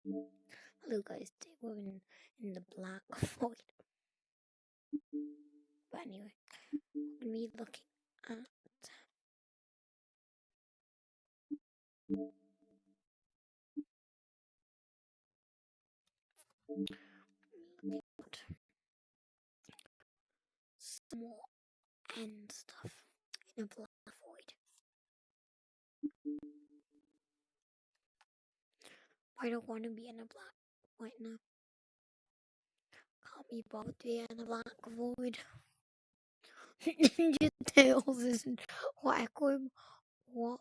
Hello guys, today we're in the black void. But anyway, we're gonna be looking at some more end stuff in a black void. I don't want to be in a black void now. Can't be bothered to be in a black void. Ninja Tails isn't what echo. What?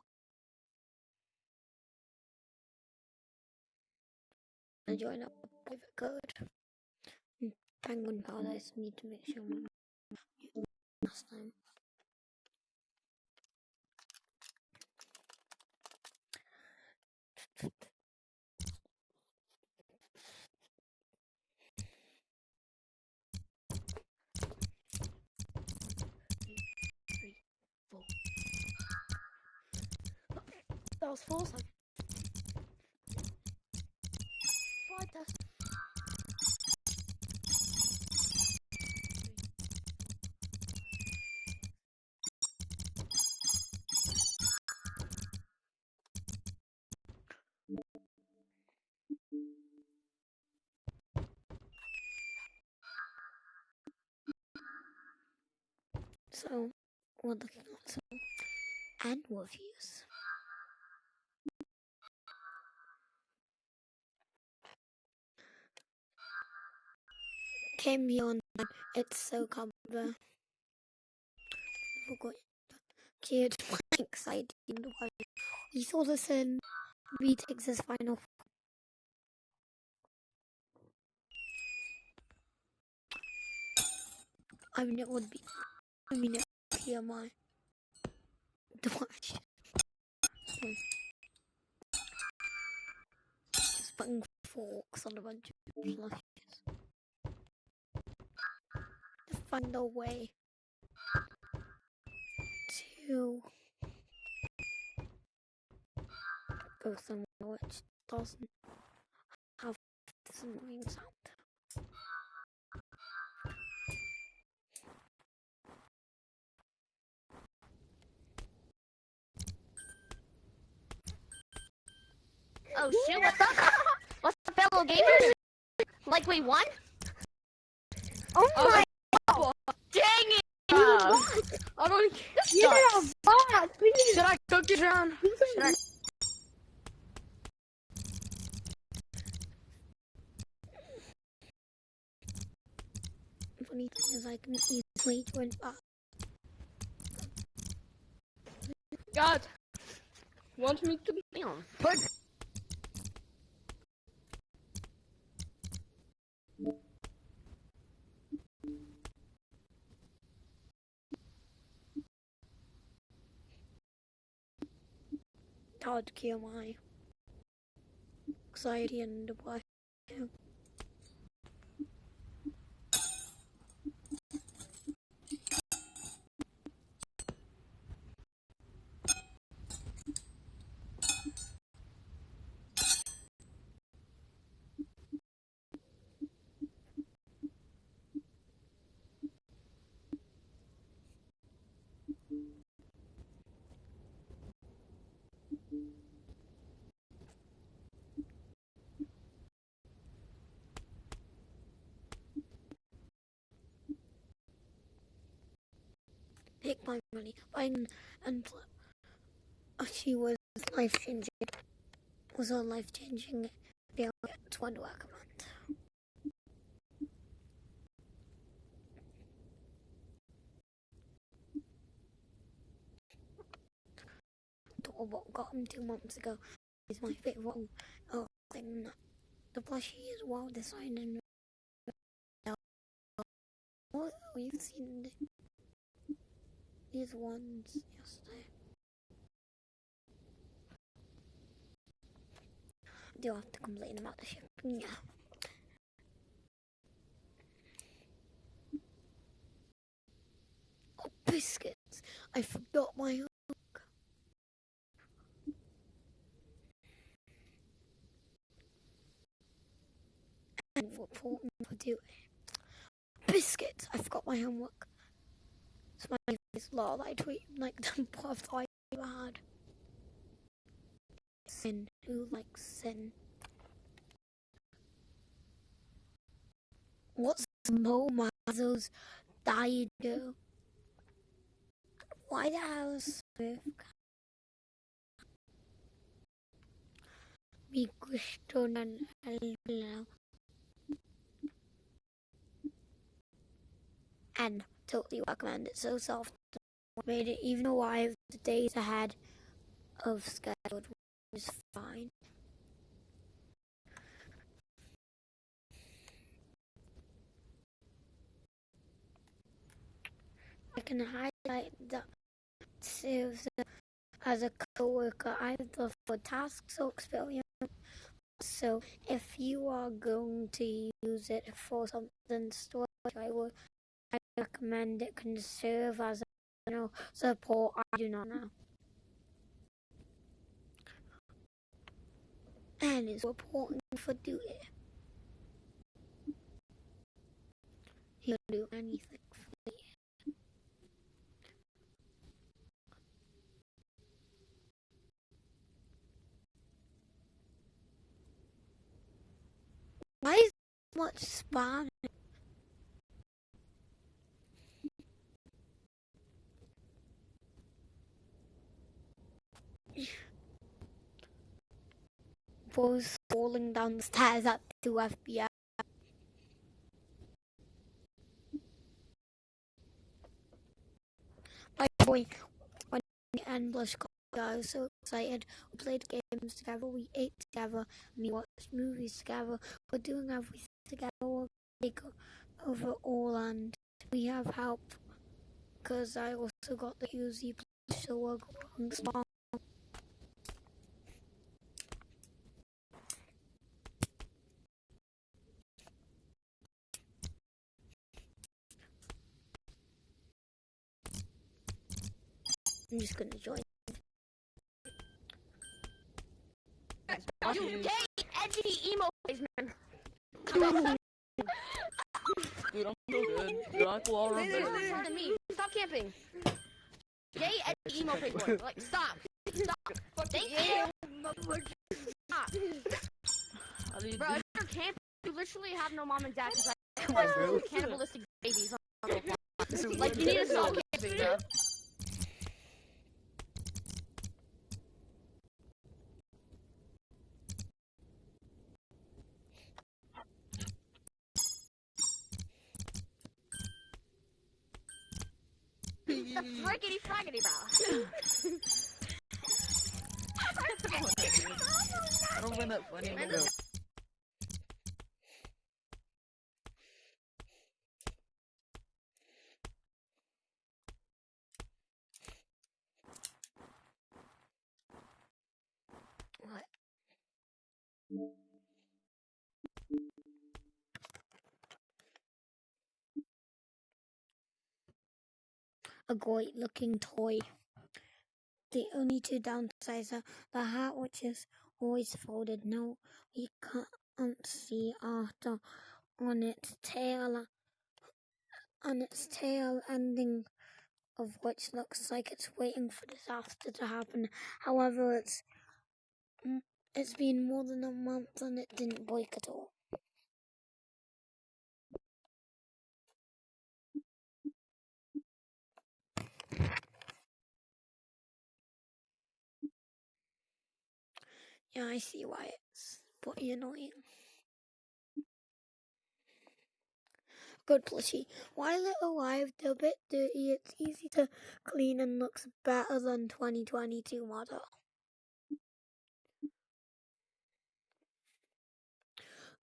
I join up a private code. Penguin Paradise need to make sure I'm last time. That was 4 seconds. Flight test. So, we're looking at some annual views. Came beyond that, it's so cover. Forgot kid excited. He saw this in retakes his final. I mean, it would be. I mean, it would be my plush. Just putting forks on a bunch of plushes to find a way to go somewhere which doesn't have this annoying sound. Oh shit, what's up? What's up, fellow gamers? Like we won? Oh my Dang it! I don't care. Yeah, please. Should I cook it down? Should I? Funny thing is, I can easily join back. God, want me to be on? Put. Hard to kill my anxiety and depression. Take my money. And she was life changing. Was a life changing. Be able to $1 a month. What got him 2 months ago is my favorite thing. The plushie is well designed and we've seen these ones yesterday. Do have to complain about the shipping? Yeah. Oh, biscuits! I forgot my hook. and reporting for duty. Biscuits! I forgot my homework. Smiley face lol, I tweet like the best I ever had. Sin. Who likes sin? What's Mo Mazzo's died do? White House with me question and and totally recommend it. So soft, made it even arrive the days ahead of scheduled, was fine. I can highlight that serves as a co-worker either for tasks or experience. So if you are going to use it for something storage, I recommend it can serve as a support. I do not know. And is reporting for duty. He'll do anything for you. Why is so much spam? Boys falling down the stairs at 2 FBI. By the way, when me and Blush got I was so excited. We played games together, we ate together, and we watched movies together. We're doing everything together. We'll take over all, and we have help because I also got the Uzi plush, so we're going strong. I'm just gonna join. You gay, edgy, emo face, man. Dude, I'm so good. Dude, I pull all around You're in front of me. Stop camping. Gay, edgy, emo face, boy. Like, stop. Stop. Thank you. Stop. Bro, if you're camping, you literally have no mom and dad because I cannibalistic babies on the floor. Like, you need to stop camping, bro. Friggity fraggity, bro. I don't find that funny. Man, Bro. What? A great looking toy. The only two downsides are the hat, which is always folded. No, we can't see after on its tail ending of which looks like it's waiting for disaster to happen. However, it's been more than a month and it didn't break at all. Yeah, I see why it's pretty annoying. Good plushie. While it arrived a bit dirty, it's easy to clean and looks better than 2022 model.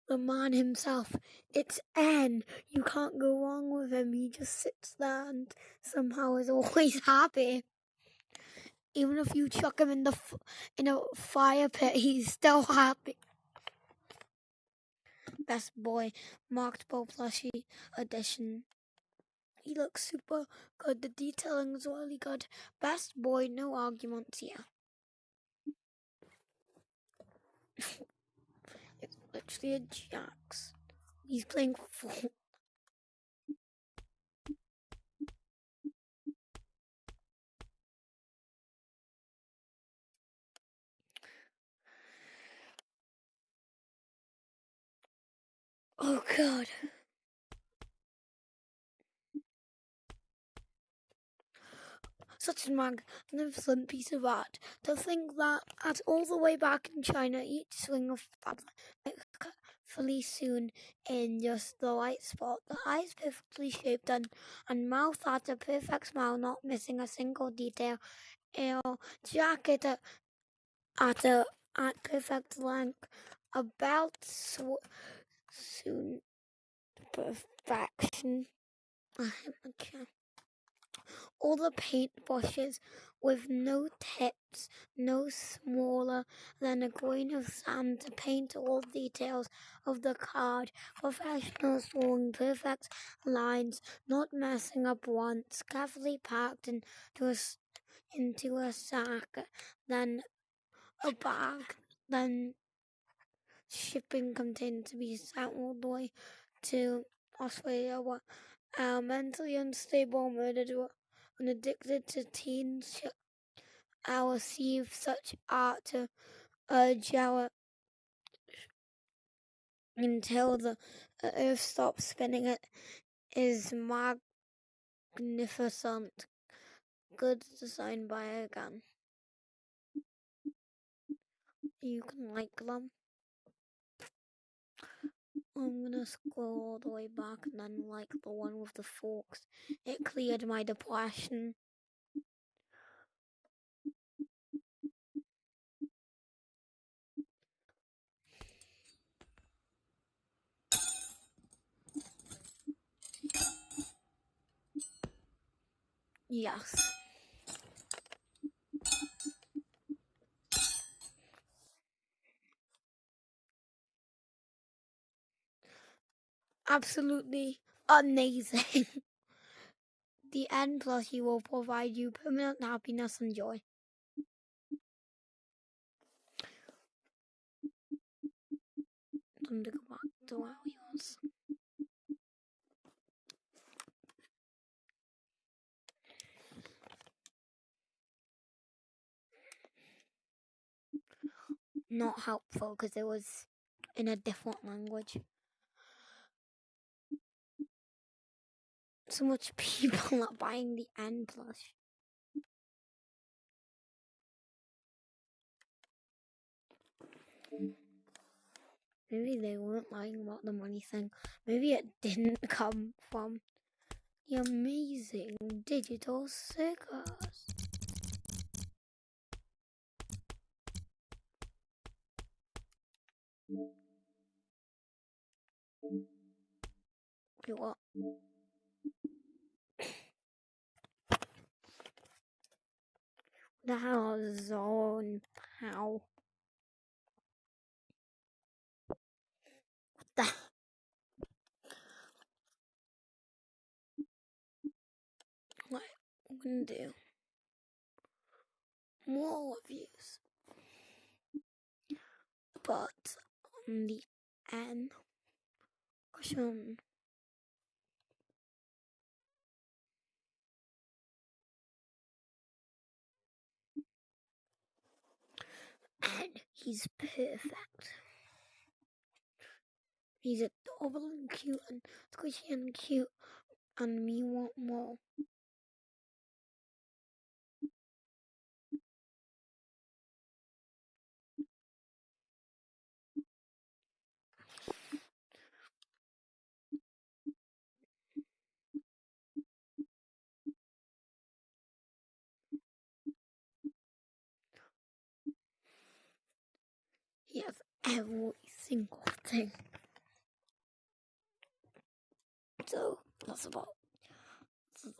The man himself, it's N. You can't go wrong with him. He just sits there and somehow is always happy. Even if you chuck him in a fire pit, he's still happy. Best boy, marked Bo plushie edition. He looks super good. The detailing is really good. Best boy, no arguments here. It's literally a Jax. He's playing full. Oh God. Such a magnificent piece of art. To think that at all the way back in China, each swing of fairly soon in just the right spot. The eyes perfectly shaped and mouth had a perfect smile, not missing a single detail. Jacket at perfect length. A belt soon perfection. All the paintbrushes with no tips, no smaller than a grain of sand to paint all details of the card. Professionals drawing perfect lines, not messing up once, carefully packed into a sack, then a bag, then shipping container to be sent all the way to Australia. Our mentally unstable murderer and addicted to teens our receive such art to urge our until the earth stops spinning. It is magnificent. Good design by again. You can like them. I'm gonna scroll all the way back and then like the one with the forks. It cleared my depression. Yes. Absolutely amazing. The N plushie will provide you permanent happiness and joy. Time to go back to where we was. Not helpful because it was in a different language. So much people are buying the N plush. Maybe they weren't lying about the money thing. Maybe it didn't come from the amazing digital circus. Wait, what? The hell is on how? What I'm gonna do more reviews, but on the N question. And he's perfect. He's adorable and cute and squishy and cute, and me want more. He has every single thing. So that's about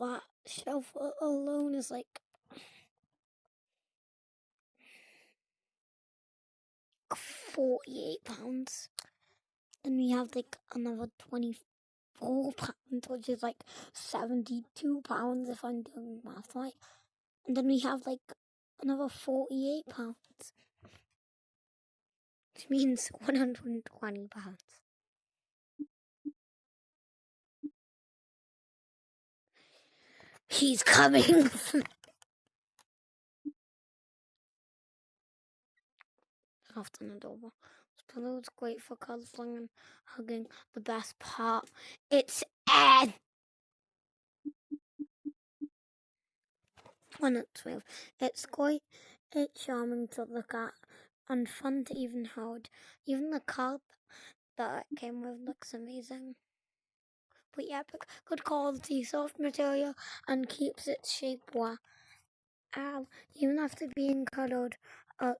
that shelf alone is like £48. Then we have like another £24, which is like £72 if I'm doing math right. And then we have like another £48, which means £120. He's coming. Often adorable. Balloon's great for cuddling and hugging. The best part, it's Ed. When it's real, it's quite charming to look at and fun to even hold. Even the carp that it came with looks amazing. But yeah, good quality, soft material, and keeps its shape well. Even after being cuddled a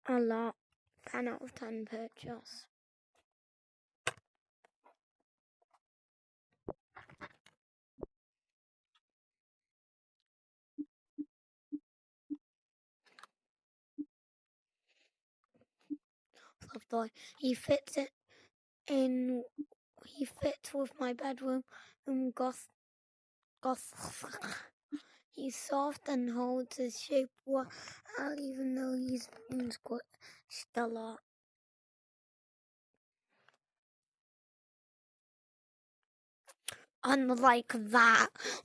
lot. 10 out of 10 purchase. Soft toy. He fits with my bedroom goth. He's soft and holds his shape well, even though he's been squished a lot. Unlike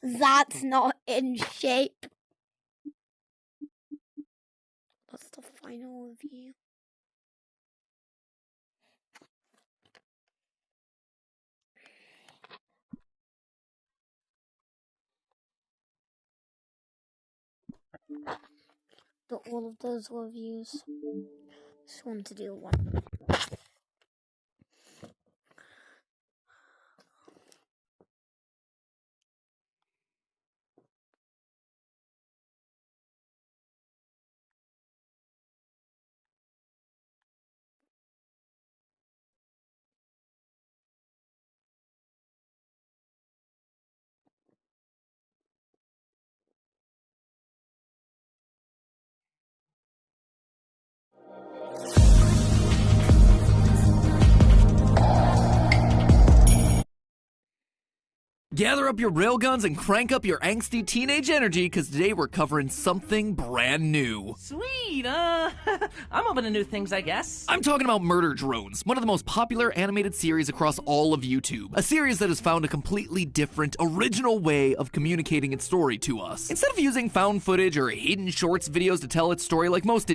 that's not in shape. That's the final review. But all of those reviews, just want to do one. Gather up your railguns and crank up your angsty teenage energy, because today we're covering something brand new. Sweet, I'm open to new things, I guess. I'm talking about Murder Drones, one of the most popular animated series across all of YouTube. A series that has found a completely different, original way of communicating its story to us. Instead of using found footage or hidden shorts videos to tell its story like most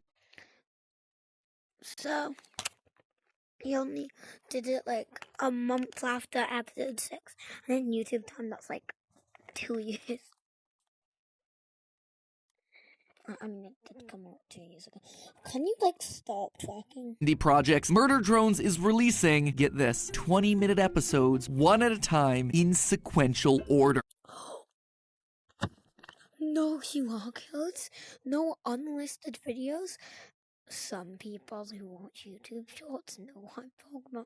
So, he only did it like a month after episode 6. And in YouTube time, that's like 2 years. I mean, it did come out 2 years ago. Can you, like, stop talking? indie projects, Murder Drones is releasing, get this, 20-minute episodes, one at a time, in sequential order. No QR codes, no unlisted videos. Some people who watch YouTube shorts know what I'm talking about.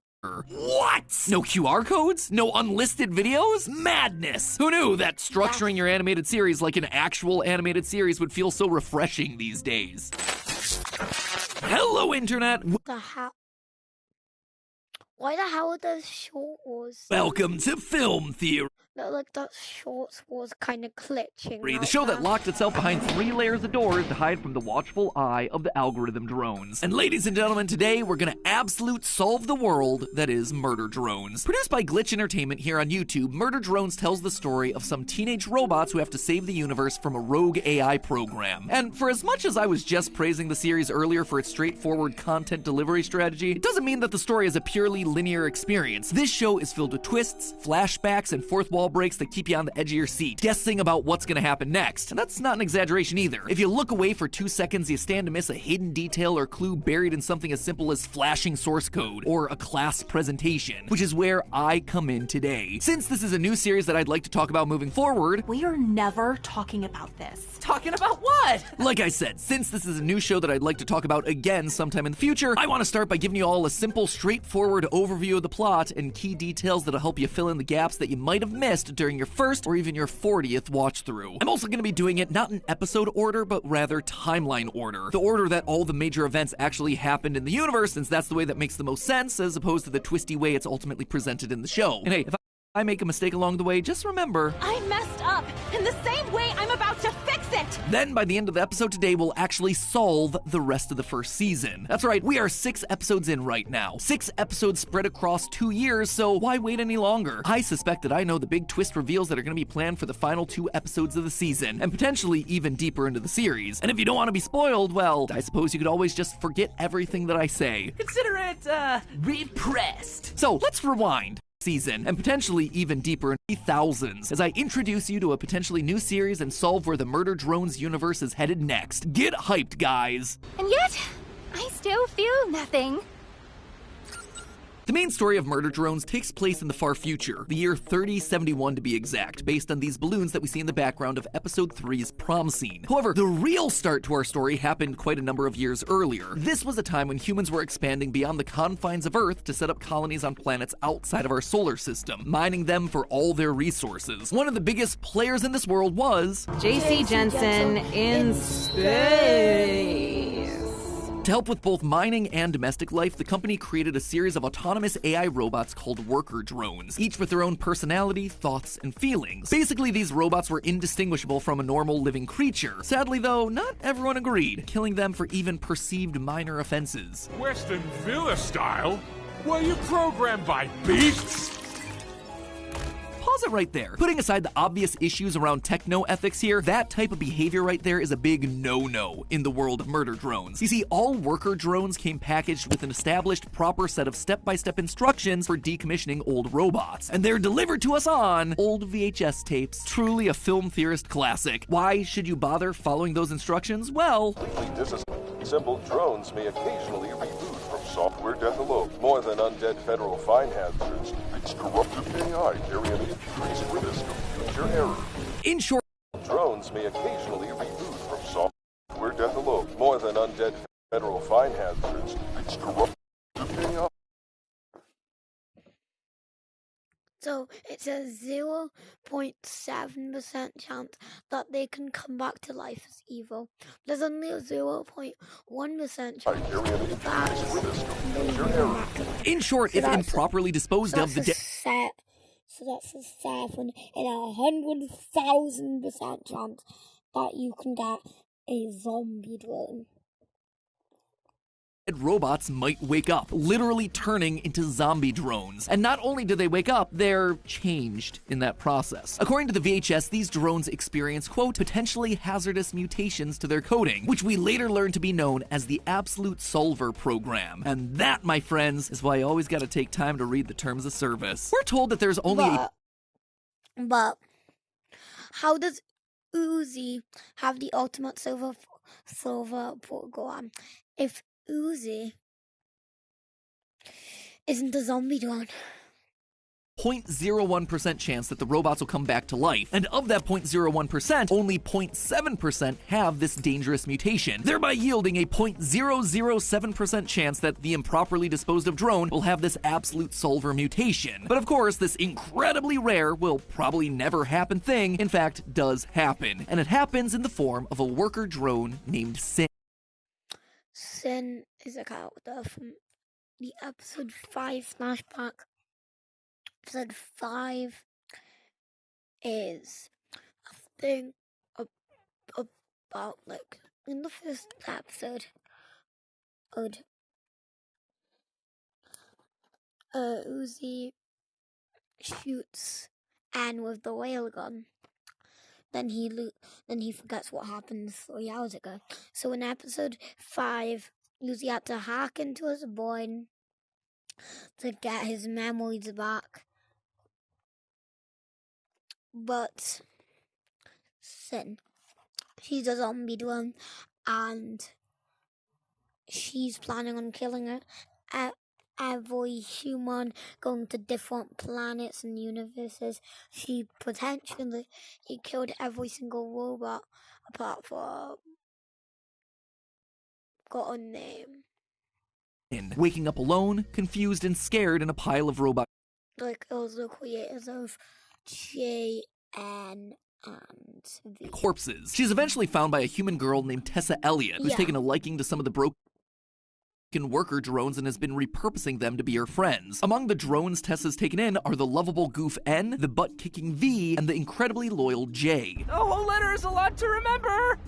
What? No QR codes? No unlisted videos? Madness! Who knew that structuring your animated series like an actual animated series would feel so refreshing these days? Hello, Internet! Why the hell are those short wars? Welcome to Film Theory. No, like that shorts was kind of glitching. The show that locked itself behind 3 layers of doors to hide from the watchful eye of the algorithm drones. And ladies and gentlemen, today we're gonna absolute solve the world that is Murder Drones. Produced by Glitch Entertainment here on YouTube, Murder Drones tells the story of some teenage robots who have to save the universe from a rogue AI program. And for as much as I was just praising the series earlier for its straightforward content delivery strategy, it doesn't mean that the story is a purely linear experience. This show is filled with twists, flashbacks, and fourth wall breaks that keep you on the edge of your seat, guessing about what's gonna happen next. And that's not an exaggeration either. If you look away for 2 seconds, you stand to miss a hidden detail or clue buried in something as simple as flashing source code or a class presentation, which is where I come in today. Since this is a new series that I'd like to talk about moving forward, we are never talking about this. Talking about what? Like I said, since this is a new show that I'd like to talk about again sometime in the future, I want to start by giving you all a simple, straightforward overview of the plot and key details that'll help you fill in the gaps that you might have missed during your first or even your 40th watch through. I'm also going to be doing it not in episode order, but rather timeline order. The order that all the major events actually happened in the universe, since that's the way that makes the most sense, as opposed to the twisty way it's ultimately presented in the show. And hey, if I make a mistake along the way, just remember, I messed up in the same way I'm about to fix it. then by the end of the episode today, we'll actually solve the rest of the first season. That's right, we are 6 episodes in right now. 6 episodes spread across 2 years, so why wait any longer? I suspect that I know the big twist reveals that are going to be planned for the final 2 episodes of the season, and potentially even deeper into the series. And if you don't want to be spoiled, well, I suppose you could always just forget everything that I say. Consider it, repressed. So, let's rewind season, and potentially even deeper in the thousands, as I introduce you to a potentially new series and solve where the Murder Drones universe is headed next. Get hyped, guys! And yet, I still feel nothing. The main story of Murder Drones takes place in the far future, the year 3071 to be exact, based on these balloons that we see in the background of episode 3's prom scene. However, the real start to our story happened quite a number of years earlier. This was a time when humans were expanding beyond the confines of Earth to set up colonies on planets outside of our solar system, mining them for all their resources. One of the biggest players in this world was JC Jensen in space. To help with both mining and domestic life, the company created a series of autonomous AI robots called worker drones, each with their own personality, thoughts, and feelings. Basically, these robots were indistinguishable from a normal living creature. Sadly, though, not everyone agreed, killing them for even perceived minor offenses. Western Villa style? Were you programmed by beasts? Pause it right there. Putting aside the obvious issues around techno-ethics here, that type of behavior right there is a big no-no in the world of murder drones. You see, all worker drones came packaged with an established, proper set of step-by-step instructions for decommissioning old robots, and they're delivered to us on old VHS tapes. Truly a film theorist classic. Why should you bother following those instructions? Well, disassembled drones may occasionally reboot from software death alone. More than undead federal fine hazards, its corrupted AI carry an increased risk of future error. in short, Drones may occasionally reboot from software death alone. More than undead federal fine hazards, its corrupted AI. So it's a 0.7% chance that they can come back to life as evil. There's only a 0.1% chance in short, if improperly disposed of, the so that's a 7 in 100,000% chance that you can get a zombie drone. robots might wake up, literally turning into zombie drones. And not only do they wake up, they're changed in that process. According to the VHS, these drones experience, quote, potentially hazardous mutations to their coding, which we later learned to be known as the Absolute Solver program. And that, my friends, is why you always gotta take time to read the terms of service. We're told that there's only But how does Uzi have the ultimate silver program if Uzi isn't a zombie drone? 0.01% chance that the robots will come back to life, and of that 0.01%, only 0.7% have this dangerous mutation, thereby yielding a 0.007% chance that the improperly disposed of drone will have this absolute solver mutation. But of course, this incredibly rare, will probably never happen thing, in fact, does happen, and it happens in the form of a worker drone named Sin. Sin is a character from the episode 5 flashback. Episode 5 is a thing about, like, in the first episode, Uzi shoots Anne with the railgun. Then he forgets what happened 3 hours ago. So in episode 5, Uzi had to hack into his brain to get his memories back. But Sin, she's a zombie drone, and she's planning on killing it. Every human going to different planets and universes. She potentially killed every single robot apart from got a name. Waking up alone, confused and scared in a pile of robot Like it was the creators of J, N, and V. corpses. She's eventually found by a human girl named Tessa Elliott, who's taken a liking to some of the broken worker drones and has been repurposing them to be her friends. Among the drones Tessa's taken in are the lovable goof N, the butt-kicking V, and the incredibly loyal J. The whole letter is a lot to remember!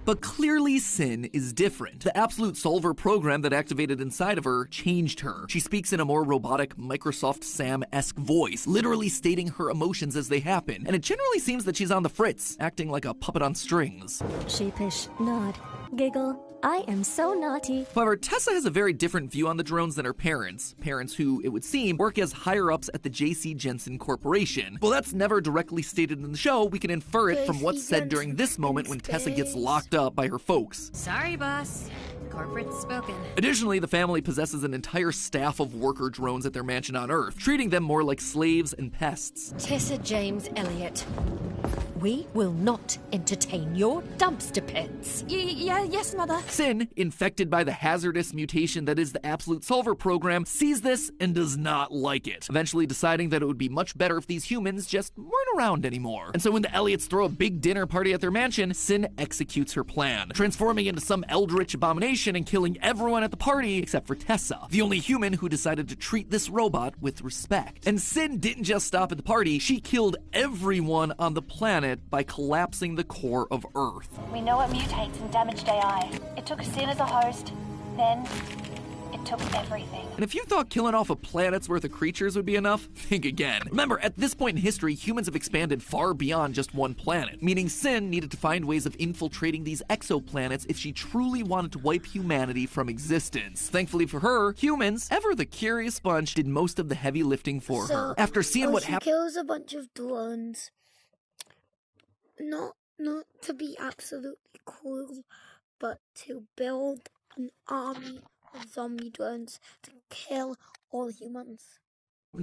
But clearly Sin is different. The Absolute Solver program that activated inside of her changed her. She speaks in a more robotic Microsoft Sam-esque voice, literally stating her emotions as they happen, and it generally seems that she's on the fritz, acting like a puppet on strings. Sheepish, nod, giggle. I am so naughty. However, Tessa has a very different view on the drones than her parents who, it would seem, work as higher-ups at the J.C. Jensen Corporation. Well, that's never directly stated in the show. We can infer it from what's said during this moment when Tessa gets locked up by her folks. Sorry, boss. Corporate spoken. Additionally, the family possesses an entire staff of worker drones at their mansion on Earth, treating them more like slaves and pests. Tessa James Elliott. We will not entertain your dumpster pits. Yes, Mother. Sin, infected by the hazardous mutation that is the Absolute Solver program, sees this and does not like it, eventually deciding that it would be much better if these humans just weren't around anymore. And so when the Elliots throw a big dinner party at their mansion, Sin executes her plan, transforming into some eldritch abomination and killing everyone at the party except for Tessa, the only human who decided to treat this robot with respect. And Sin didn't just stop at the party, she killed everyone on the planet by collapsing the core of Earth. We know it mutates and damaged AI. It took Sin as a host, then it took everything. And if you thought killing off a planet's worth of creatures would be enough, think again. Remember, at this point in history, humans have expanded far beyond just one planet, meaning Sin needed to find ways of infiltrating these exoplanets if she truly wanted to wipe humanity from existence. Thankfully for her, humans, ever the curious bunch, did most of the heavy lifting for her. After seeing what happened, she kills a bunch of drones. Not to be absolutely cool, but to build an army of zombie drones to kill all humans.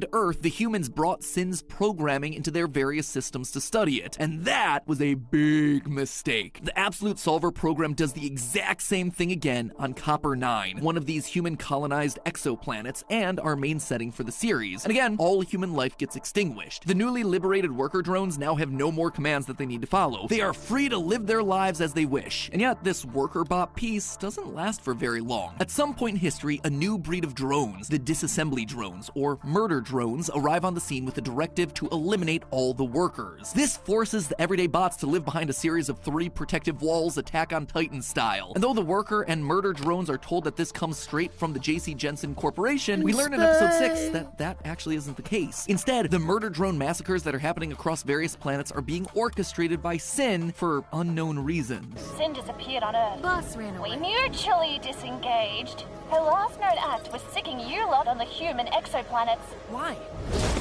To Earth, the humans brought Sin's programming into their various systems to study it, and that was a big mistake. The Absolute Solver program does the exact same thing again on Copper 9, one of these human-colonized exoplanets, and our main setting for the series. And again, all human life gets extinguished. The newly liberated worker drones now have no more commands that they need to follow. They are free to live their lives as they wish. And yet, this worker bot peace doesn't last for very long. At some point in history, a new breed of drones, the disassembly drones, or murder drones, arrive on the scene with a directive to eliminate all the workers. This forces the everyday bots to live behind a series of 3 protective walls, Attack on Titan style. And though the worker and murder drones are told that this comes straight from the J.C. Jensen Corporation, we learn in episode 6 that that actually isn't the case. Instead, the murder drone massacres that are happening across various planets are being orchestrated by Sin for unknown reasons. Sin disappeared on Earth. Boss ran away. We mutually disengaged. Her last known act was sicking you lot on the human exoplanets. Why?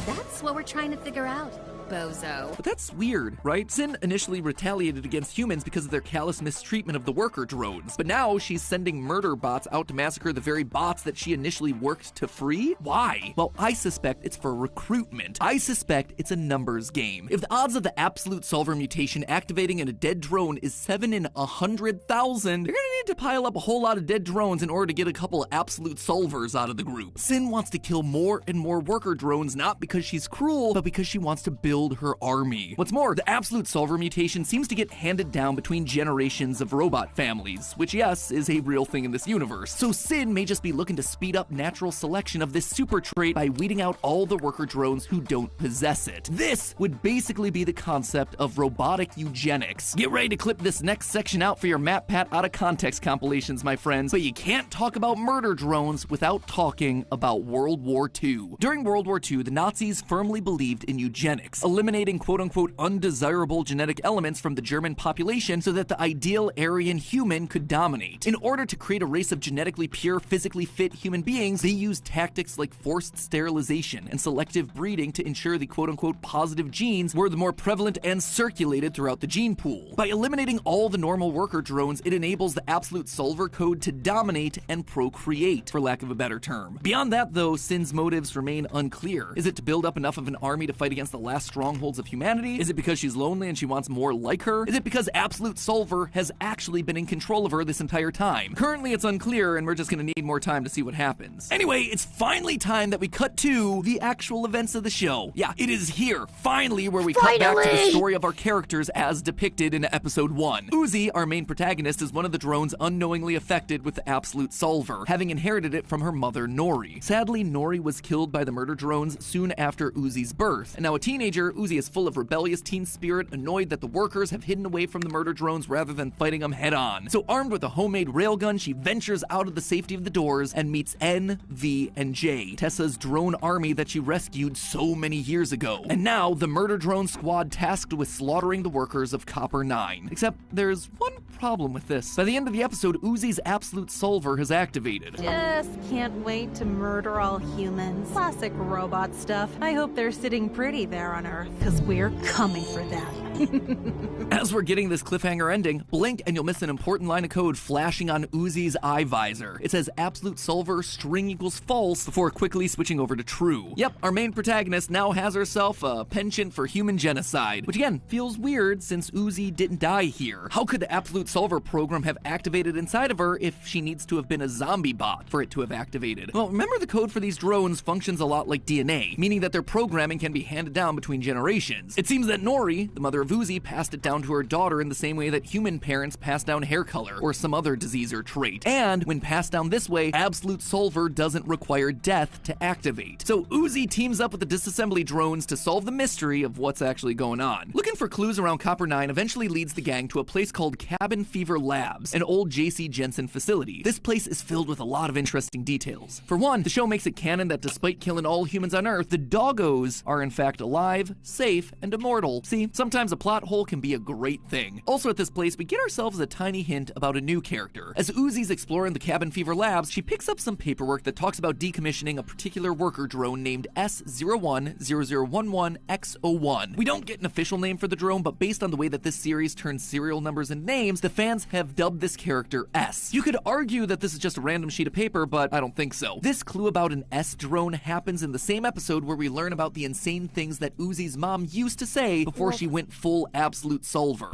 That's what we're trying to figure out, bozo. But that's weird, right? Sin initially retaliated against humans because of their callous mistreatment of the worker drones, but now she's sending murder bots out to massacre the very bots that she initially worked to free? Why? Well, I suspect it's for recruitment. I suspect it's a numbers game. If the odds of the Absolute Solver mutation activating in a dead drone is 7 in 100,000, they're gonna need to pile up a whole lot of dead drones in order to get a couple of Absolute Solvers out of the group. Sin wants to kill more and more worker drones, not because she's cruel, but because she wants to build her army. What's more, the Absolute Solver mutation seems to get handed down between generations of robot families, which yes, is a real thing in this universe. So Sin may just be looking to speed up natural selection of this super trait by weeding out all the worker drones who don't possess it. This would basically be the concept of robotic eugenics. Get ready to clip this next section out for your Matt Pat out of context compilations, my friends, but you can't talk about murder drones without talking about World War II. During World War II, the Nazis firmly believed in eugenics, eliminating quote-unquote undesirable genetic elements from the German population so that the ideal Aryan human could dominate. In order to create a race of genetically pure, physically fit human beings, they used tactics like forced sterilization and selective breeding to ensure the quote-unquote positive genes were the more prevalent and circulated throughout the gene pool. By eliminating all the normal worker drones, it enables the Absolute Solver code to dominate and procreate, for lack of a better term. Beyond that, though, Sin's motives remain unclear. Is it to build up enough of an army to fight against the last strongholds of humanity? Is it because she's lonely and she wants more like her? Is it because Absolute Solver has actually been in control of her this entire time? Currently it's unclear, and we're just gonna need more time to see what happens. Anyway, it's finally time that we cut to the actual events of the show. Yeah, it is here, finally, where we cut back to the story of our characters as depicted in episode 1. Uzi, our main protagonist, is one of the drones unknowingly affected with the Absolute Solver, having inherited it from her mother, Nori. Sadly, Nori was killed by the murder drones soon after Uzi's birth, and now a teenager, Uzi is full of rebellious teen spirit, annoyed that the workers have hidden away from the murder drones rather than fighting them head on. So armed with a homemade railgun, she ventures out of the safety of the doors and meets N, V, and J, Tessa's drone army that she rescued so many years ago. And now, the murder drone squad tasked with slaughtering the workers of Copper 9. Except, there's one problem with this. By the end of the episode, Uzi's Absolute Solver has activated. Just can't wait to murder all humans. Classic robot stuff. I hope they're sitting pretty there on Earth, because we're coming for them. As we're getting this cliffhanger ending, blink and you'll miss an important line of code flashing on Uzi's eye visor. It says Absolute Solver string equals false before quickly switching over to true. Yep, our main protagonist now has herself a penchant for human genocide, which again feels weird since Uzi didn't die here. How could the Absolute Solver program have activated inside of her if she needs to have been a zombie bot for it to have activated? Well, remember the code for these drones functions a lot like DNA, meaning that their programming can be handed down between generations. It seems that Nori, the mother of Uzi, passed it down to her daughter in the same way that human parents pass down hair color or some other disease or trait. And when passed down this way, Absolute Solver doesn't require death to activate. So Uzi teams up with the disassembly drones to solve the mystery of what's actually going on. Looking for clues around Copper 9 eventually leads the gang to a place called Cabin Fever Labs, an old J.C. Jensen facility. This place is filled with a lot of interesting details. For one, the show makes it canon that despite killing all humans on Earth, the doggos are in fact alive, safe, and immortal. See, sometimes a plot hole can be a great thing. Also at this place, we get ourselves a tiny hint about a new character. As Uzi's exploring the Cabin Fever Labs, she picks up some paperwork that talks about decommissioning a particular worker drone named S010011X01. We don't get an official name for the drone, but based on the way that this series turns serial numbers into names, the fans have dubbed this character S. You could argue that this is just a random sheet of paper, but I don't think so. This clue about an S drone happens in the same episode where we learn about the insane things that Uzi's mom used to say before she went full Absolute Solver.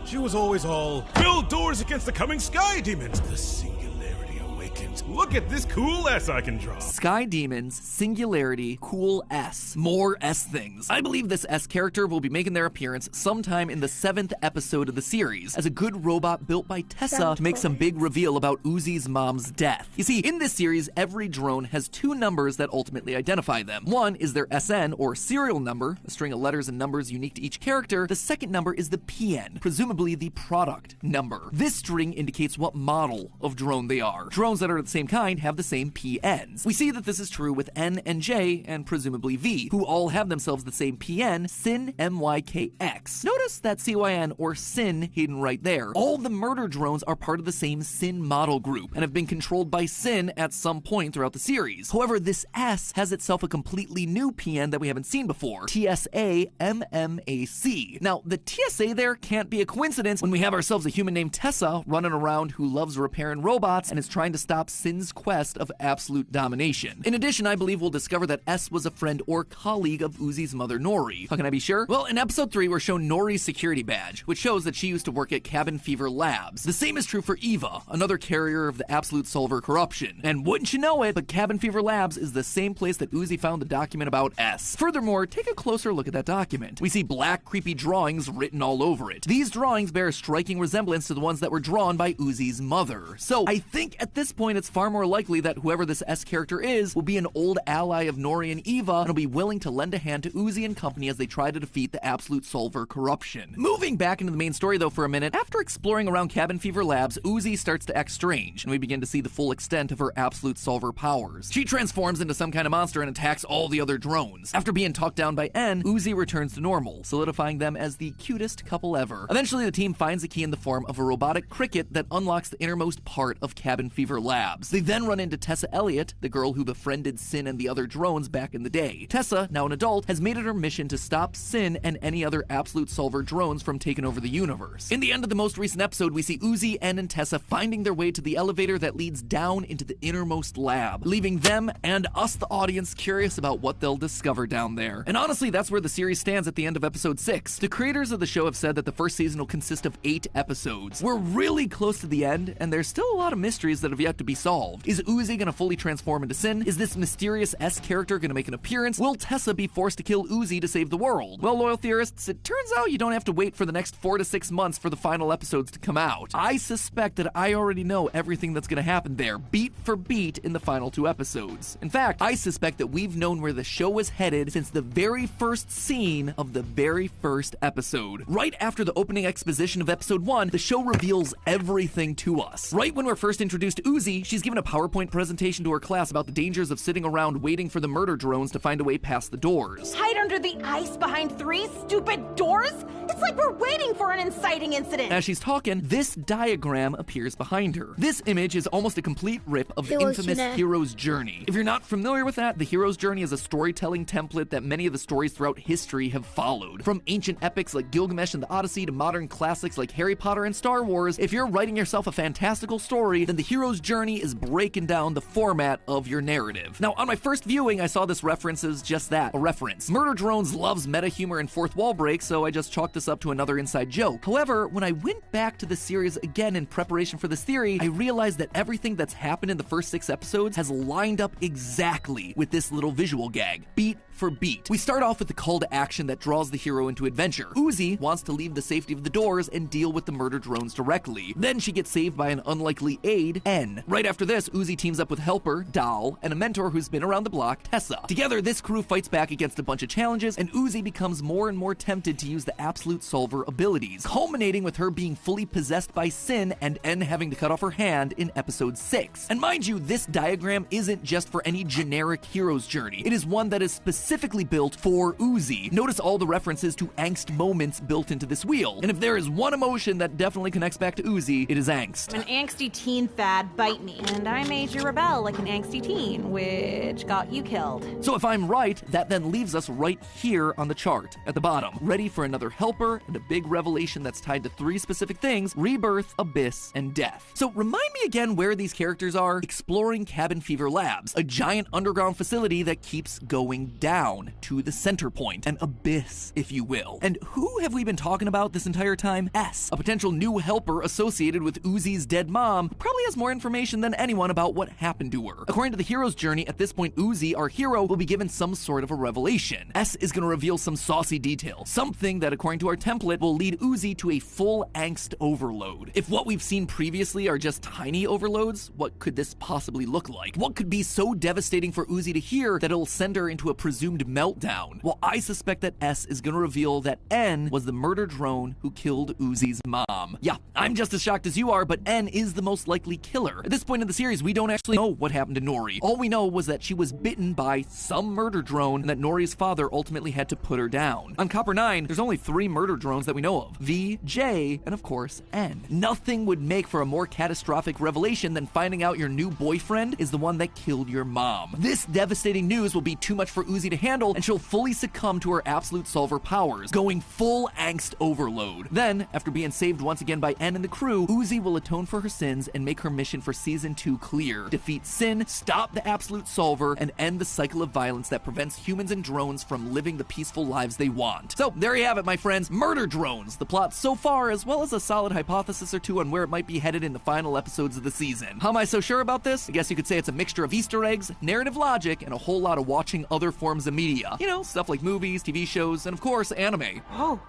She was always all, build doors against the coming sky demons. The singularity awakens. Look at this cool S I can draw. Sky demons, singularity, cool S. More S things. I believe this S character will be making their appearance sometime in the 7th episode of the series, as a good robot built by Tessa to make some big reveal about Uzi's mom's death. You see, in this series, every drone has 2 numbers that ultimately identify them. One is their SN, or serial number, a string of letters and numbers unique to each character. The second number is the PN, presumably the product number. This string indicates what model of drone they are. Drones that are the same kind have the same PNs. We see that this is true with N and J, and presumably V, who all have themselves the same PN, SYN MYKX. Notice that CYN or SYN hidden right there. All the murder drones are part of the same SYN model group, and have been controlled by SYN at some point throughout the series. However, this S has itself a completely new PN that we haven't seen before, TSA MMAC. Now, the TSA there can't be a coincidence when we have ourselves a human named Tessa running around who loves repairing robots and is trying to stop SYN's quest of absolute domination. In addition, I believe we'll discover that S was a friend or colleague of Uzi's mother, Nori. How can I be sure? Well, in episode 3, we're shown Nori's security badge, which shows that she used to work at Cabin Fever Labs. The same is true for Eva, another carrier of the Absolute Solver corruption. And wouldn't you know it, but Cabin Fever Labs is the same place that Uzi found the document about S. Furthermore, take a closer look at that document. We see black, creepy drawings written all over it. These drawings bear a striking resemblance to the ones that were drawn by Uzi's mother. So I think at this point it's far more likely that whoever this S character is will be an old ally of Nori and Eva and will be willing to lend a hand to Uzi and company as they try to defeat the Absolute Solver corruption. Moving back into the main story though for a minute, after exploring around Cabin Fever Labs, Uzi starts to act strange, and we begin to see the full extent of her Absolute Solver powers. She transforms into some kind of monster and attacks all the other drones. After being talked down by N, Uzi returns to normal, solidifying them as the cutest couple ever. Eventually, the team finds a key in the form of a robotic cricket that unlocks the innermost part of Cabin Fever Labs. labs. They then run into Tessa Elliott, the girl who befriended Sin and the other drones back in the day. Tessa, now an adult, has made it her mission to stop Sin and any other Absolute Solver drones from taking over the universe. In the end of the most recent episode, we see Uzi, En, and Tessa finding their way to the elevator that leads down into the innermost lab, leaving them and us, the audience, curious about what they'll discover down there. And honestly, that's where the series stands at the end of episode 6. The creators of the show have said that the first season will consist of 8 episodes. We're really close to the end, and there's still a lot of mysteries that have yet to be solved. Is Uzi gonna fully transform into Sin? Is this mysterious S character gonna make an appearance? Will Tessa be forced to kill Uzi to save the world? Well, loyal theorists, it turns out you don't have to wait for the next 4 to 6 months for the final episodes to come out. I suspect that I already know everything that's gonna happen there, beat for beat, in the final 2 episodes. In fact, I suspect that we've known where the show was headed since the very first scene of the very first episode. Right after the opening exposition of episode 1, the show reveals everything to us. Right when we're first introduced to Uzi, she's given a PowerPoint presentation to her class about the dangers of sitting around waiting for the murder drones to find a way past the doors. Hide under the ice behind 3 stupid doors? It's like we're waiting for an inciting incident. As she's talking, this diagram appears behind her. This image is almost a complete rip of the infamous hero's journey. If you're not familiar with that, the hero's journey is a storytelling template that many of the stories throughout history have followed. From ancient epics like Gilgamesh and the Odyssey to modern classics like Harry Potter and Star Wars, if you're writing yourself a fantastical story, then the hero's journey is breaking down the format of your narrative. Now, on my first viewing, I saw this reference as just that, a reference. Murder Drones loves meta humor and fourth wall breaks, so I just chalked this up to another inside joke. However, when I went back to the series again in preparation for this theory, I realized that everything that's happened in the first 6 episodes has lined up exactly with this little visual gag, beat for beat. We start off with the call to action that draws the hero into adventure. Uzi wants to leave the safety of the doors and deal with the murder drones directly. Then she gets saved by an unlikely aide, En. Right after this, Uzi teams up with helper, Dal, and a mentor who's been around the block, Tessa. Together, this crew fights back against a bunch of challenges, and Uzi becomes more and more tempted to use the Absolute Solver abilities, culminating with her being fully possessed by Sin and En having to cut off her hand in episode 6. And mind you, this diagram isn't just for any generic hero's journey. It is one that is specifically built for Uzi. Notice all the references to angst moments built into this wheel. And if there is one emotion that definitely connects back to Uzi, it is angst. An angsty teen fad bite me, and I made you rebel like an angsty teen, which got you killed. So if I'm right, that then leaves us right here on the chart, at the bottom, ready for another helper and a big revelation that's tied to 3 specific things: rebirth, abyss, and death. So remind me again where these characters are. Exploring Cabin Fever Labs, a giant underground facility that keeps going down to the center point, an abyss, if you will. And who have we been talking about this entire time? S, a potential new helper associated with Uzi's dead mom, who probably has more information than anyone about what happened to her. According to the hero's journey, at this point, Uzi, our hero, will be given some sort of a revelation. S is going to reveal some saucy detail, something that, according to our template, will lead Uzi to a full angst overload. If what we've seen previously are just tiny overloads, what could this possibly look like? What could be so devastating for Uzi to hear that it'll send her into a presumed meltdown? Well, I suspect that S is going to reveal that En was the murder drone who killed Uzi's mom. Yeah, I'm just as shocked as you are, but En is the most likely killer. At this point in the series, we don't actually know what happened to Nori. All we know was that she was bitten by some murder drone and that Nori's father ultimately had to put her down. On Copper 9, there's only 3 murder drones that we know of: V, J, and of course, En. Nothing would make for a more catastrophic revelation than finding out your new boyfriend is the one that killed your mom. This devastating news will be too much for Uzi to handle, and she'll fully succumb to her Absolute Solver powers, going full angst overload. Then, after being saved once again by En and the crew, Uzi will atone for her sins and make her mission for Season 2 clear: defeat Sin, stop the Absolute Solver, and end the cycle of violence that prevents humans and drones from living the peaceful lives they want. So, there you have it, my friends. Murder Drones, the plot so far, as well as a solid hypothesis or two on where it might be headed in the final episodes of the season. How am I so sure about this? I guess you could say it's a mixture of Easter eggs, narrative logic, and a whole lot of watching other forms of media. You know, stuff like movies, TV shows, and of course, anime. Oh,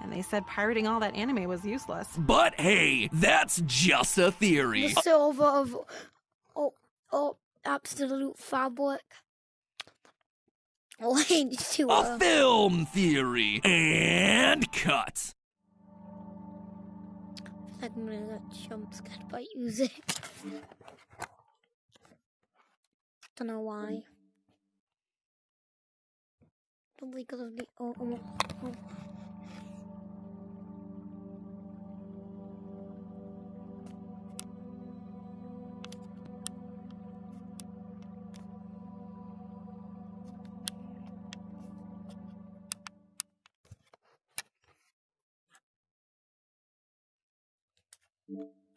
and they said pirating all that anime was useless. But hey, that's just a theory. The silver of absolute fabric. Links to a film theory. And cut. I feel like I'm gonna get jump scared by using. Don't know why. Probably because of the you.